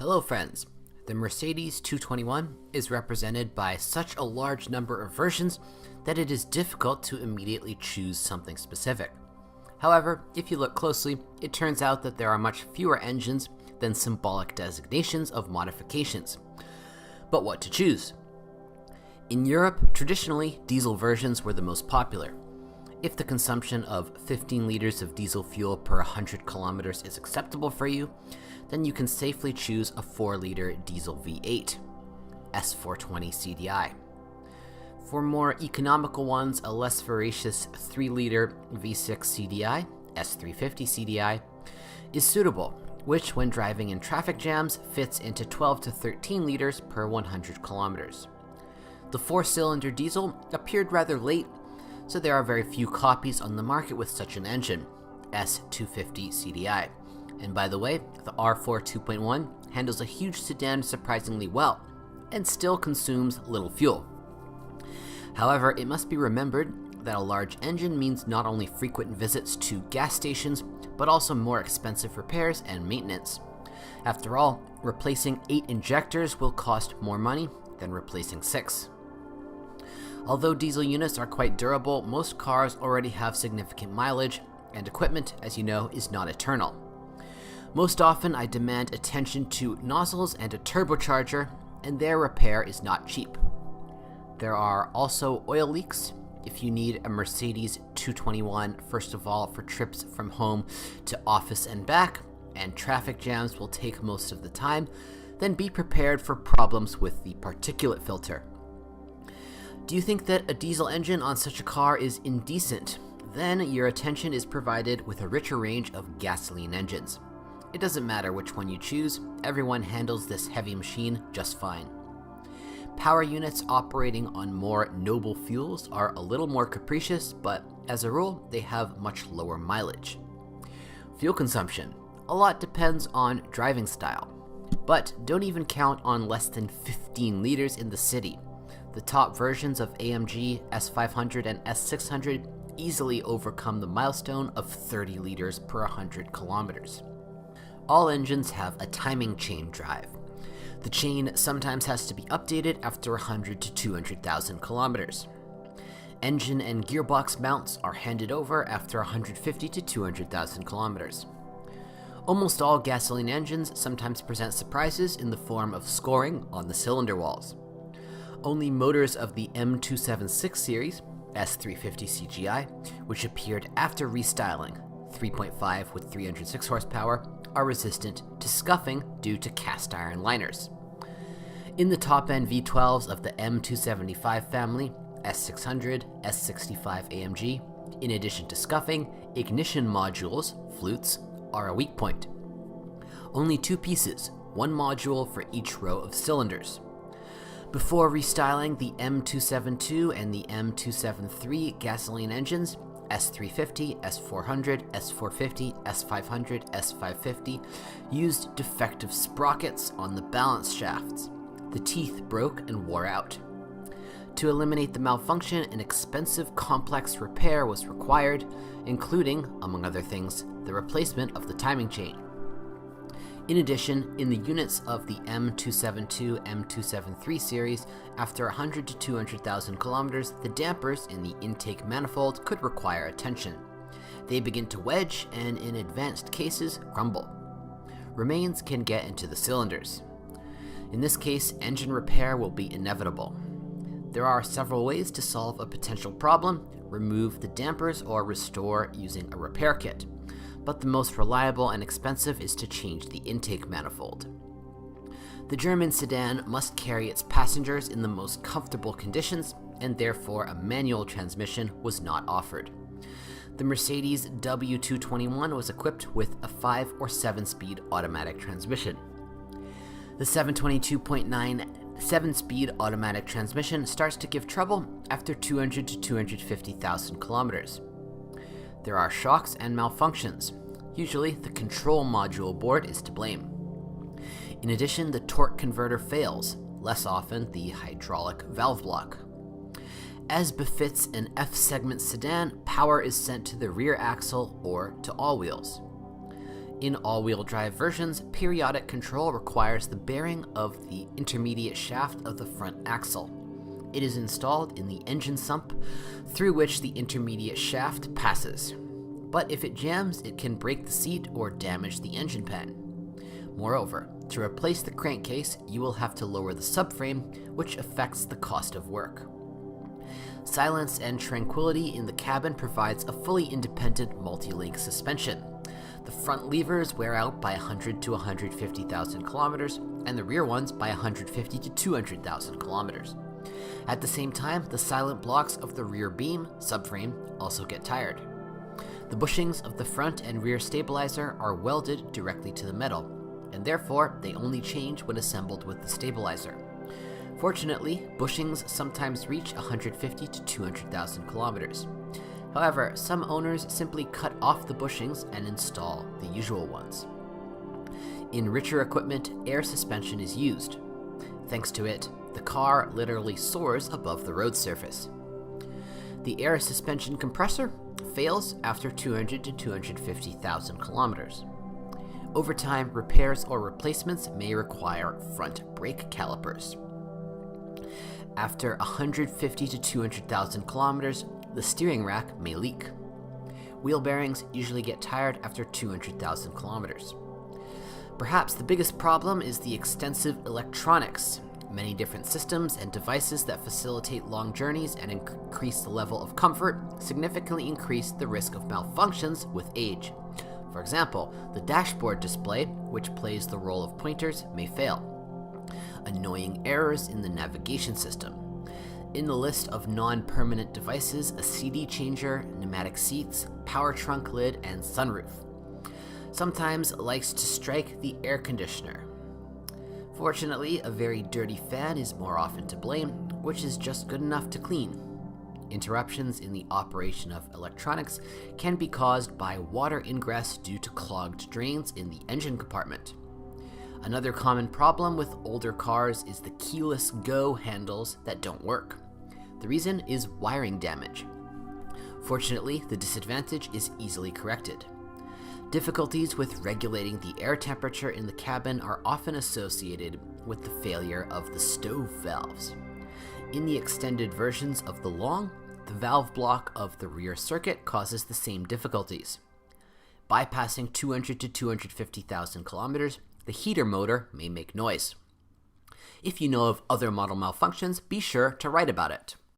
Hello friends, the Mercedes 221 is represented by such a large number of versions that it is difficult to immediately choose something specific. However, if you look closely, it turns out that there are much fewer engines than symbolic designations of modifications. But what to choose? In Europe, traditionally, diesel versions were the most popular. If the consumption of 15 liters of diesel fuel per 100 kilometers is acceptable for you, then you can safely choose a 4-liter diesel V8, S420 CDI. For more economical ones, a less voracious 3-liter V6 CDI, S350 CDI, is suitable, which when driving in traffic jams fits into 12 to 13 liters per 100 kilometers. The 4-cylinder diesel appeared rather late, so there are very few copies on the market with such an engine, S250 CDI. And by the way, the R4 2.1 handles a huge sedan surprisingly well, and still consumes little fuel. However, it must be remembered that a large engine means not only frequent visits to gas stations, but also more expensive repairs and maintenance. After all, replacing 8 injectors will cost more money than replacing 6. Although diesel units are quite durable, most cars already have significant mileage, and equipment, as you know, is not eternal. Most often, I demand attention to nozzles and a turbocharger, and their repair is not cheap. There are also oil leaks. If you need a Mercedes 221, first of all, for trips from home to office and back, and traffic jams will take most of the time, then be prepared for problems with the particulate filter. Do you think that a diesel engine on such a car is indecent? Then your attention is provided with a richer range of gasoline engines. It doesn't matter which one you choose, everyone handles this heavy machine just fine. Power units operating on more noble fuels are a little more capricious, but as a rule, they have much lower mileage. Fuel consumption. A lot depends on driving style, but don't even count on less than 15 liters in the city. The top versions of AMG, S500, and S600 easily overcome the milestone of 30 liters per 100 kilometers. All engines have a timing chain drive. The chain sometimes has to be updated after 100 to 200,000 kilometers. Engine and gearbox mounts are handed over after 150 to 200,000 kilometers. Almost all gasoline engines sometimes present surprises in the form of scoring on the cylinder walls. Only motors of the M276 series, S350 CGI, which appeared after restyling, 3.5 with 306 horsepower, are resistant to scuffing due to cast iron liners. In the top-end V12s of the M275 family, S600, S65 AMG, in addition to scuffing, ignition modules, flutes, are a weak point. Only 2 pieces, 1 module for each row of cylinders. Before restyling the M272 and the M273 gasoline engines, S350, S400, S450, S500, S550 used defective sprockets on the balance shafts. The teeth broke and wore out. To eliminate the malfunction, an expensive complex repair was required, including, among other things, the replacement of the timing chain. In addition, in the units of the M272, M273 series, after 100 to 200,000 kilometers, the dampers in the intake manifold could require attention. They begin to wedge and, in advanced cases, crumble. Remains can get into the cylinders. In this case, engine repair will be inevitable. There are several ways to solve a potential problem: remove the dampers or restore using a repair kit. But the most reliable and expensive is to change the intake manifold. The German sedan must carry its passengers in the most comfortable conditions, and therefore a manual transmission was not offered. The Mercedes W221 was equipped with a 5 or 7-speed automatic transmission. The 722.9 7-speed automatic transmission starts to give trouble after 200 to 250,000 kilometers. There are shocks and malfunctions. Usually, the control module board is to blame. In addition, the torque converter fails, less often the hydraulic valve block. As befits an F-segment sedan, power is sent to the rear axle or to all wheels. In all-wheel drive versions, periodic control requires the bearing of the intermediate shaft of the front axle. It is installed in the engine sump, through which the intermediate shaft passes. But if it jams, it can break the seat or damage the engine pen. Moreover, to replace the crankcase, you will have to lower the subframe, which affects the cost of work. Silence and tranquility in the cabin provides a fully independent multi-link suspension. The front levers wear out by 100 to 150,000 kilometers, and the rear ones by 150 to 200,000 kilometers. At the same time, the silent blocks of the rear beam subframe also get tired. The bushings of the front and rear stabilizer are welded directly to the metal, and therefore they only change when assembled with the stabilizer. Fortunately, bushings sometimes reach 150 to 200,000 kilometers. However, some owners simply cut off the bushings and install the usual ones. In richer equipment, air suspension is used. Thanks to it, the car literally soars above the road surface. The air suspension compressor fails after 200 to 250,000 kilometers. Over time, repairs or replacements may require front brake calipers. After 150 to 200,000 kilometers, the steering rack may leak. Wheel bearings usually get tired after 200,000 kilometers. Perhaps the biggest problem is the extensive electronics. Many different systems and devices that facilitate long journeys and increase the level of comfort significantly increase the risk of malfunctions with age. For example, the dashboard display, which plays the role of pointers, may fail. Annoying errors in the navigation system. In the list of non-permanent devices, a CD changer, pneumatic seats, power trunk lid, and sunroof. Sometimes likes to strike the air conditioner. Fortunately, a very dirty fan is more often to blame, which is just good enough to clean. Interruptions in the operation of electronics can be caused by water ingress due to clogged drains in the engine compartment. Another common problem with older cars is the keyless go handles that don't work. The reason is wiring damage. Fortunately, the disadvantage is easily corrected. Difficulties with regulating the air temperature in the cabin are often associated with the failure of the stove valves. In the extended versions of the Long, the valve block of the rear circuit causes the same difficulties. Bypassing 200 to 250,000 kilometers, the heater motor may make noise. If you know of other model malfunctions, be sure to write about it.